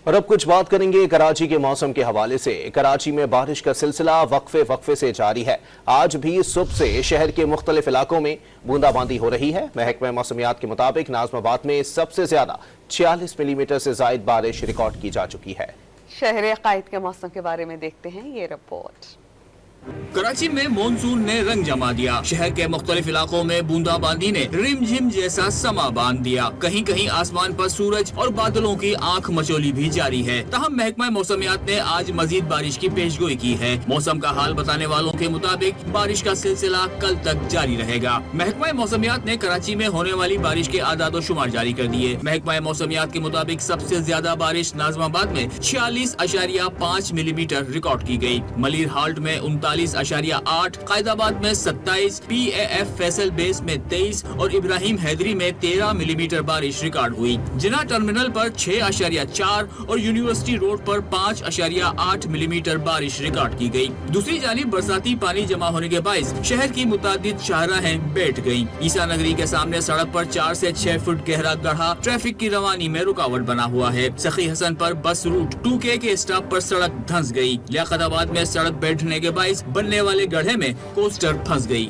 اور اب کچھ بات کریں گے کراچی کے موسم کے حوالے سے۔ کراچی میں بارش کا سلسلہ وقفے سے جاری ہے۔ آج بھی صبح سے شہر کے مختلف علاقوں میں بوندا باندی ہو رہی ہے۔ محکمہ موسمیات کے مطابق ناظم آباد میں سب سے زیادہ 46 ملی میٹر سے زائد بارش ریکارڈ کی جا چکی ہے۔ شہر عقائد کے موسم کے بارے میں دیکھتے ہیں یہ رپورٹ۔ کراچی میں مونسون نے رنگ جما دیا۔ شہر کے مختلف علاقوں میں بوندا باندی نے رم جھم جیسا سما باندھ دیا۔ کہیں کہیں آسمان پر سورج اور بادلوں کی آنکھ مچولی بھی جاری ہے۔ تاہم محکمہ موسمیات نے آج مزید بارش کی پیش گوئی کی ہے۔ موسم کا حال بتانے والوں کے مطابق بارش کا سلسلہ کل تک جاری رہے گا۔ محکمہ موسمیات نے کراچی میں ہونے والی بارش کے اعداد و شمار جاری کر دیے۔ محکمہ موسمیات کے مطابق سب سے زیادہ بارش ناظم آباد میں 46.5 ملی میٹر ریکارڈ کی گئی۔ ملیر ہالٹ میں 39.8، قائد آباد میں 27، پی اے ایف فیصل بیس میں 23 اور ابراہیم حیدری میں 13 ملی میٹر بارش ریکارڈ ہوئی۔ جناح ٹرمینل پر 6.4 اور یونیورسٹی روڈ پر 5.8 ملی میٹر بارش ریکارڈ کی گئی۔ دوسری جانب برساتی پانی جمع ہونے کے باعث شہر کی متعدد شاہراہیں بیٹھ گئیں۔ عیسیٰ نگری کے سامنے سڑک پر 4 سے 6 فٹ گہرا گڑھا ٹریفک کی روانی میں رکاوٹ بنا ہوا ہے۔ سخی حسن پر بس روٹ 2K کے اسٹاپ پر سڑک دھنس گئی۔ لیاقت آباد میں سڑک بیٹھنے کے باعث بننے والے گڑھے میں کوسٹر پھنس گئی۔